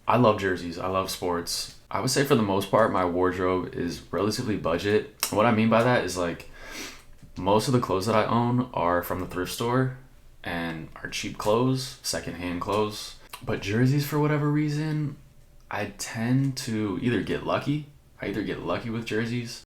I love jerseys. I love sports. I would say for the most part, my wardrobe is relatively budget. What I mean by that is like most of the clothes that I own are from the thrift store and are cheap clothes, secondhand clothes. But jerseys, for whatever reason, I tend to either get lucky. I either get lucky with jerseys.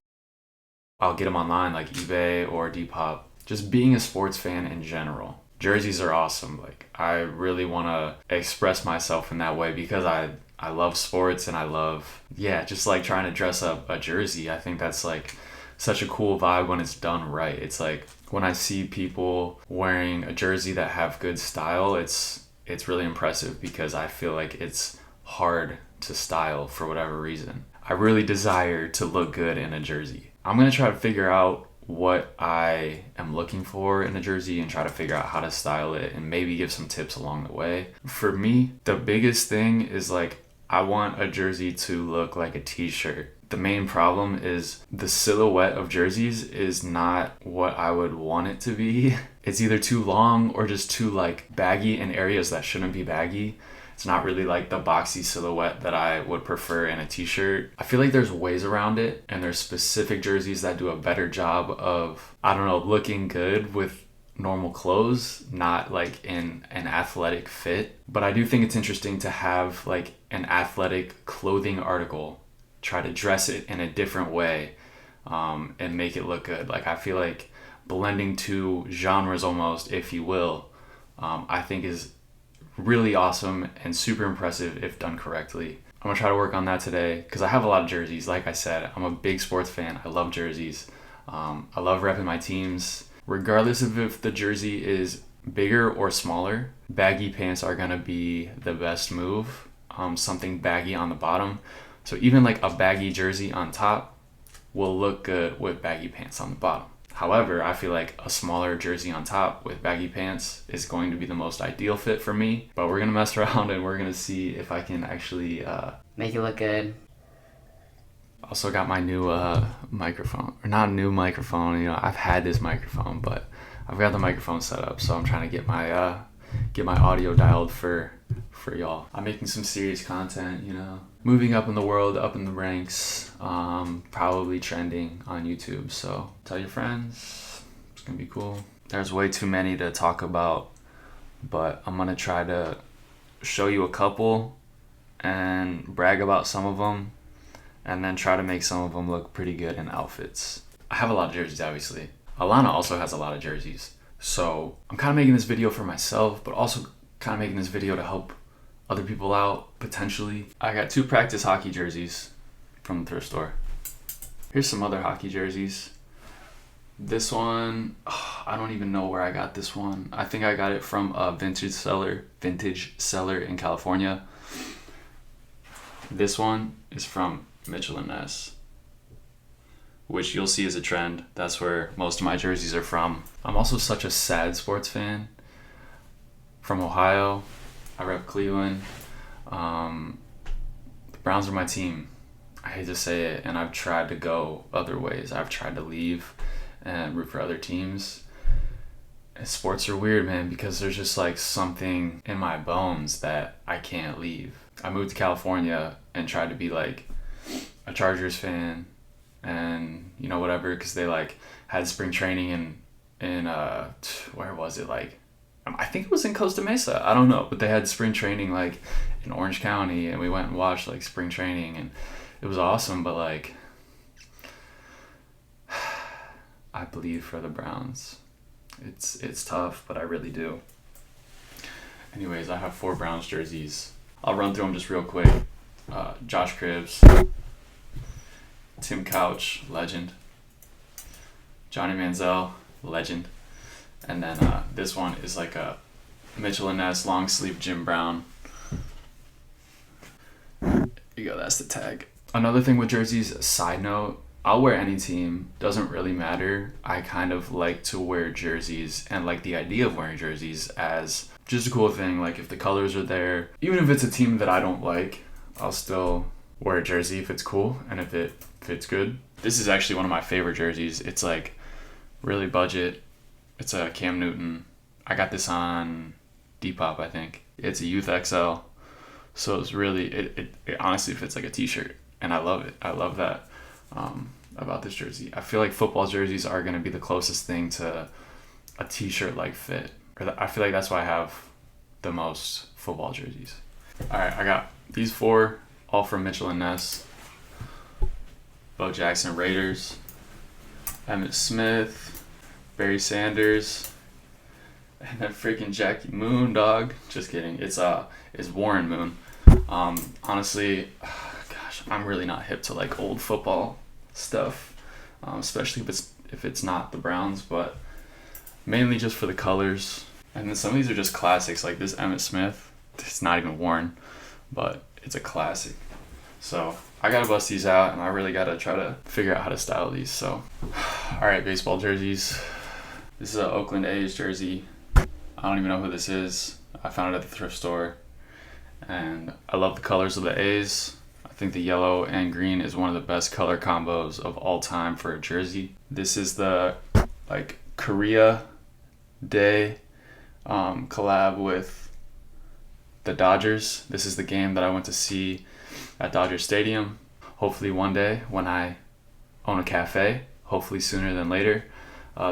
I'll get them online like eBay or Depop. Just being a sports fan in general. Jerseys are awesome. Like I really want to express myself in that way because I love sports and I love just like trying to dress up a jersey. I think that's like such a cool vibe when it's done right. It's like when I see people wearing a jersey that have good style, it's really impressive because I feel like it's hard to style for whatever reason. I really desire to look good in a jersey. I'm going to try to figure out what I am looking for in a jersey and try to figure out how to style it and maybe give some tips along the way. For me, the biggest thing is like I want a jersey to look like a t-shirt. The main problem is the silhouette of jerseys is not what I would want it to be. It's either too long or just too like baggy in areas that shouldn't be baggy. It's not really like the boxy silhouette that I would prefer in a t-shirt. I feel like there's ways around it and there's specific jerseys that do a better job of, I don't know, looking good with normal clothes, not like in an athletic fit. But I do think it's interesting to have like an athletic clothing article, try to dress it in a different way and make it look good. Like I feel like blending two genres almost, if you will, I think is really awesome and super impressive if done correctly. I'm gonna try to work on that today because I have a lot of jerseys. Like I said, I'm a big sports fan. I love jerseys. I love repping my teams. Regardless of if the jersey is bigger or smaller, baggy pants are gonna be the best move. Something baggy on the bottom. So even like a baggy jersey on top will look good with baggy pants on the bottom. However, I feel like a smaller jersey on top with baggy pants is going to be the most ideal fit for me. But we're going to mess around and we're going to see if I can actually make it look good. Also got my new microphone. Or not a new microphone, I've had this microphone, but I've got the microphone set up. So I'm trying to get my audio dialed for y'all. I'm making some serious content, moving up in the world, up in the ranks, probably trending on YouTube. So tell your friends, it's gonna be cool. There's way too many to talk about, but I'm gonna try to show you a couple and brag about some of them and then try to make some of them look pretty good in outfits. I have a lot of jerseys, obviously. Alana also has a lot of jerseys. So I'm kind of making this video for myself, but also kind of making this video to help other people out, potentially. I got 2 practice hockey jerseys from the thrift store. Here's some other hockey jerseys. This one, I don't even know where I got this one. I think I got it from a vintage seller in California. This one is from Mitchell & Ness, which you'll see is a trend. That's where most of my jerseys are from. I'm also such a sad sports fan. From Ohio, I rep Cleveland. The Browns are my team. I hate to say it, and I've tried to go other ways. I've tried to leave and root for other teams. And sports are weird, man, because there's just like something in my bones that I can't leave. I moved to California and tried to be like a Chargers fan and whatever, because they like had spring training in where was it, like I think it was in Costa Mesa, I don't know, but they had spring training like in Orange County and we went and watched like spring training and it was awesome, but like I bleed for the Browns. It's tough, but I really do. Anyways, I have 4 Browns jerseys. I'll run through them just real quick. Josh Cribbs, Tim Couch, legend. Johnny Manziel, legend. And then this one is like a Mitchell & Ness long sleeve Jim Brown. Here you go, that's the tag. Another thing with jerseys, side note, I'll wear any team, doesn't really matter. I kind of like to wear jerseys and like the idea of wearing jerseys as just a cool thing. Like if the colors are there, even if it's a team that I don't like, I'll still wear a jersey if it's cool and if it fits good. This is actually one of my favorite jerseys. It's like really budget. It's a Cam Newton. I got this on Depop, I think. It's a Youth XL. So it's really it honestly fits like a t-shirt, and I love it. I love that about this jersey. I feel like football jerseys are gonna be the closest thing to a t-shirt like fit. I feel like that's why I have the most football jerseys. All right, I got these four, all from Mitchell and Ness. Bo Jackson Raiders, Emmitt Smith, Barry Sanders, and then freaking Jackie Moon, dog. Just kidding. It's Warren Moon. Honestly, gosh, I'm really not hip to like old football stuff, especially if it's not the Browns, but mainly just for the colors. And then some of these are just classics, like this Emmitt Smith. It's not even worn, but it's a classic. So I gotta bust these out, and I really gotta try to figure out how to style these. So, all right, baseball jerseys. This is an Oakland A's jersey. I don't even know who this is. I found it at the thrift store, and I love the colors of the A's. I think the yellow and green is one of the best color combos of all time for a jersey. This is the like Korea Day collab with the Dodgers. This is the game that I went to see at Dodger Stadium. Hopefully one day when I own a cafe, hopefully sooner than later,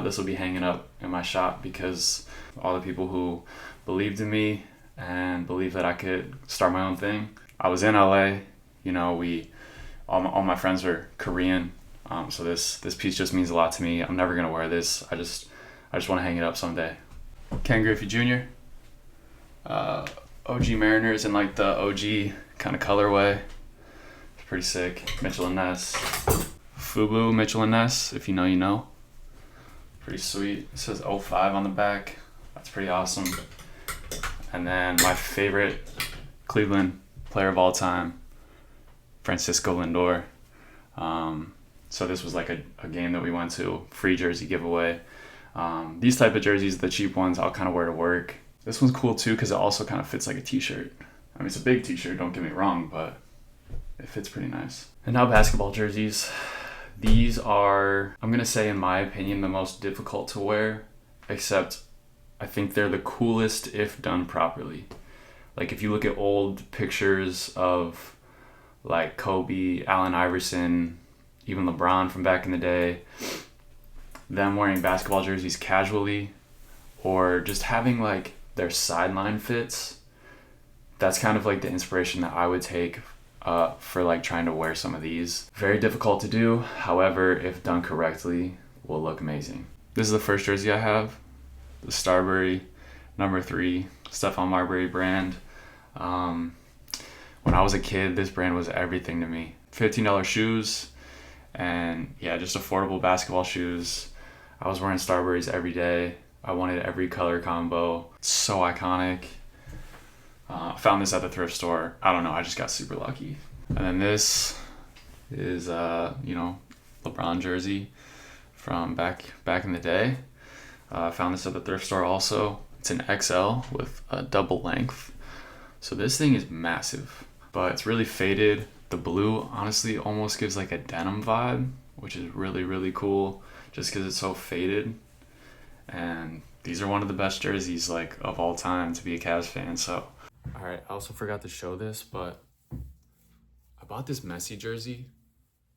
this will be hanging up in my shop, because all the people who believed in me and believed that I could start my own thing. I was in LA, you know, all my friends were Korean, so this piece just means a lot to me. I'm never gonna wear this. I just want to hang it up someday. Ken Griffey Jr. OG Mariners in like the OG kind of colorway. It's pretty sick. Mitchell and Ness. FUBU Mitchell and Ness, if you know, you know. Pretty sweet. It says 05 on the back. That's pretty awesome. And then my favorite Cleveland player of all time, Francisco Lindor. So this was like a game that we went to, free jersey giveaway. These type of jerseys, the cheap ones, I'll kind of wear to work. This one's cool too because it also kind of fits like a t-shirt. I mean, it's a big t-shirt, don't get me wrong, but it fits pretty nice. And now basketball jerseys. These are, I'm going to say in my opinion, the most difficult to wear, except I think they're the coolest if done properly. Like if you look at old pictures of like Kobe, Allen Iverson, even LeBron from back in the day, them wearing basketball jerseys casually or just having like their sideline fits, that's kind of like the inspiration that I would take for like trying to wear some of these. Very difficult to do, however, if done correctly, will look amazing. This is the first jersey I have, the Starbury number 3 Stephon Marbury brand. When I was a kid, this brand was everything to me. $15 shoes, and yeah, just affordable basketball shoes. I was wearing Starburys every day. I wanted every color combo. It's so iconic. Found this at the thrift store. I don't know, I just got super lucky. And then this is LeBron jersey from back in the day. Found this at the thrift store also. It's an XL with a double length. So this thing is massive, but it's really faded. The blue honestly almost gives like a denim vibe, which is really, really cool just because it's so faded. And these are one of the best jerseys like of all time to be a Cavs fan. So, all right, I also forgot to show this, but I bought this Messi jersey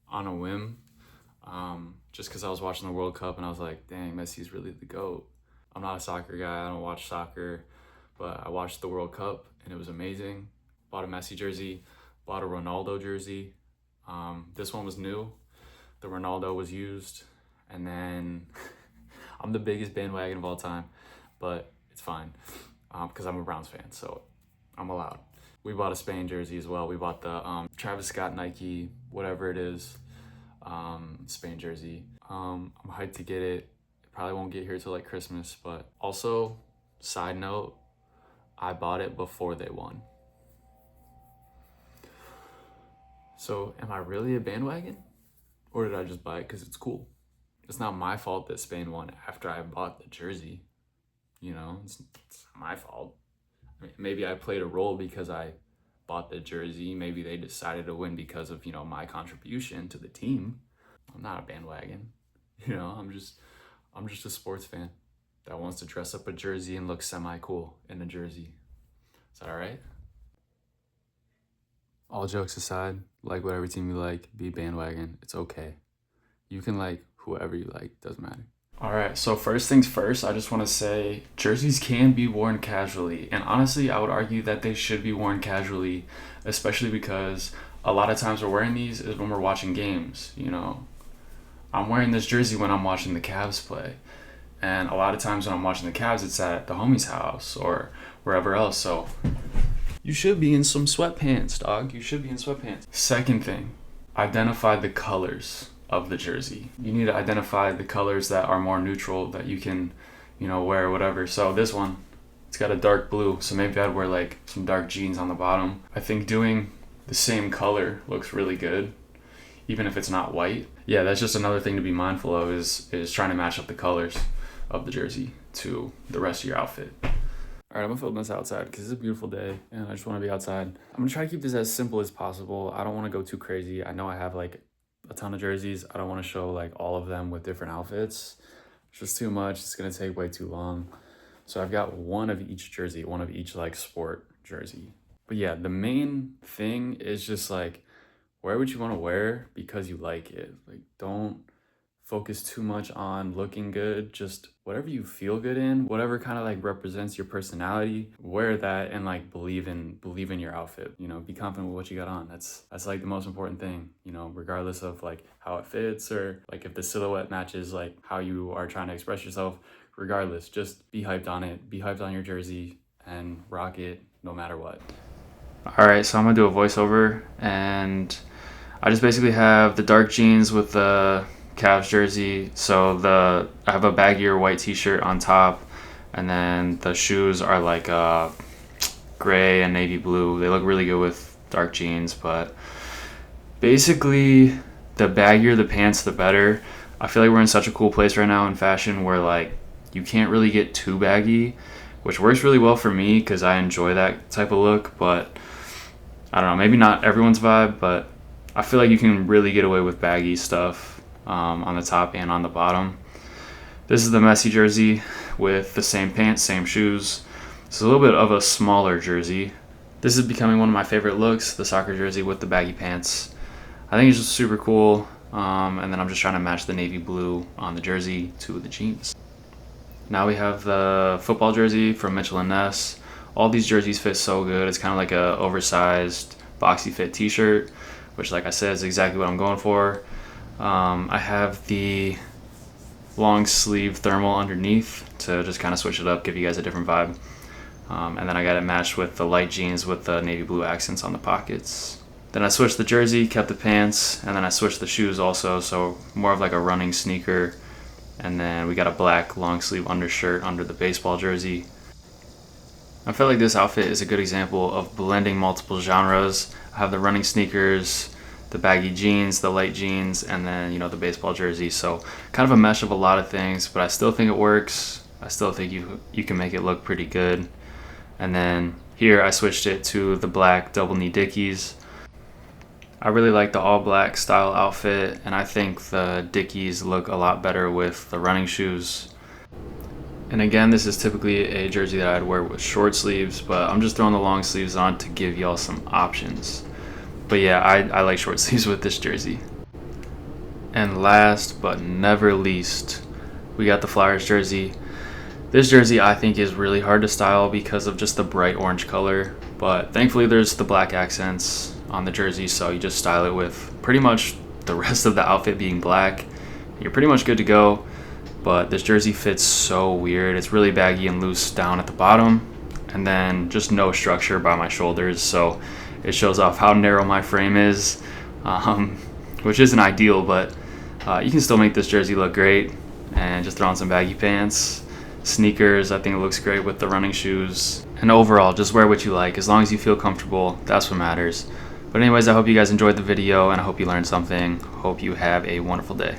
on a whim, just because I was watching the World Cup and I was like, dang, Messi's really the GOAT. I'm not a soccer guy, I don't watch soccer, but I watched the World Cup and it was amazing. Bought a Messi jersey, bought a Ronaldo jersey. This one was new, the Ronaldo was used, and then I'm the biggest bandwagon of all time, but it's fine because I'm a Browns fan, so I'm allowed. We bought a Spain jersey as well. We bought the Travis Scott Nike, whatever it is, Spain jersey. I'm hyped to get it. It probably won't get here till like Christmas, but also, side note, I bought it before they won. So am I really a bandwagon? Or did I just buy it because it's cool? It's not my fault that Spain won after I bought the jersey. You know, it's not my fault. I mean, maybe I played a role because I bought the jersey. Maybe they decided to win because of, my contribution to the team. I'm not a bandwagon. I'm just a sports fan that wants to dress up a jersey and look semi-cool in a jersey. Is that all right? All jokes aside, like whatever team you like, be bandwagon. It's okay. You can like whoever you like, doesn't matter. All right, so first things first, I just want to say jerseys can be worn casually. And honestly, I would argue that they should be worn casually, especially because a lot of times we're wearing these is when we're watching games. You know, I'm wearing this jersey when I'm watching the Cavs play. And a lot of times when I'm watching the Cavs, it's at the homie's house or wherever else. So you should be in some sweatpants, dog. You should be in sweatpants. Second thing, identify the colors of the jersey. You need to identify the colors that are more neutral that you can, wear whatever. So this one, it's got a dark blue. So maybe I'd wear like some dark jeans on the bottom. I think doing the same color looks really good, even if it's not white. Yeah, that's just another thing to be mindful of is trying to match up the colors of the jersey to the rest of your outfit. All right, I'm gonna film this outside because it's a beautiful day and I just want to be outside. I'm gonna try to keep this as simple as possible. I don't want to go too crazy. I know I have like a ton of jerseys. I don't want to show like all of them with different outfits. It's just too much. It's gonna take way too long. So I've got one of each jersey, one of each like sport jersey. But yeah, the main thing is just like wear what you want to wear because you like it. Like don't focus too much on looking good. Just whatever you feel good in, whatever kind of like represents your personality, wear that and like believe in your outfit. Be confident with what you got on. That's like the most important thing, regardless of like how it fits or like if the silhouette matches like how you are trying to express yourself. Regardless, just be hyped on it, be hyped on your jersey and rock it no matter what. All right, so I'm gonna do a voiceover and I just basically have the dark jeans with the Cavs jersey. So I have a baggier white t-shirt on top, and then the shoes are like gray and navy blue. They look really good with dark jeans, but basically the baggier the pants, the better. I feel like we're in such a cool place right now in fashion where like you can't really get too baggy, which works really well for me because I enjoy that type of look. But I don't know, maybe not everyone's vibe, but I feel like you can really get away with baggy stuff on the top and on the bottom. This is the Messi jersey with the same pants, same shoes. It's a little bit of a smaller jersey. This is becoming one of my favorite looks, the soccer jersey with the baggy pants. I think it's just super cool. And then I'm just trying to match the navy blue on the jersey to the jeans. Now we have the football jersey from Mitchell & Ness. All these jerseys fit so good. It's kind of like a oversized boxy fit t-shirt, which like I said is exactly what I'm going for. I have the long sleeve thermal underneath to just kind of switch it up, give you guys a different vibe. And then I got it matched with the light jeans with the navy blue accents on the pockets. Then I switched the jersey, kept the pants, and then I switched the shoes also, so more of like a running sneaker. And then we got a black long sleeve undershirt under the baseball jersey. I feel like this outfit is a good example of blending multiple genres. I have the running sneakers, the baggy jeans, the light jeans, and then, the baseball jersey. So kind of a mesh of a lot of things, but I still think it works. I still think you can make it look pretty good. And then here I switched it to the black double knee Dickies. I really like the all black style outfit, and I think the Dickies look a lot better with the running shoes. And again, this is typically a jersey that I'd wear with short sleeves, but I'm just throwing the long sleeves on to give y'all some options. But yeah, I like short sleeves with this jersey. And last but never least, we got the Flyers jersey. This jersey I think is really hard to style because of just the bright orange color, but thankfully there's the black accents on the jersey, so you just style it with pretty much the rest of the outfit being black. You're pretty much good to go, but this jersey fits so weird. It's really baggy and loose down at the bottom, and then just no structure by my shoulders, so it shows off how narrow my frame is, which isn't ideal, but you can still make this jersey look great. And just throw on some baggy pants, sneakers. I think it looks great with the running shoes. And overall, just wear what you like. As long as you feel comfortable, that's what matters. But anyways, I hope you guys enjoyed the video and I hope you learned something. Hope you have a wonderful day.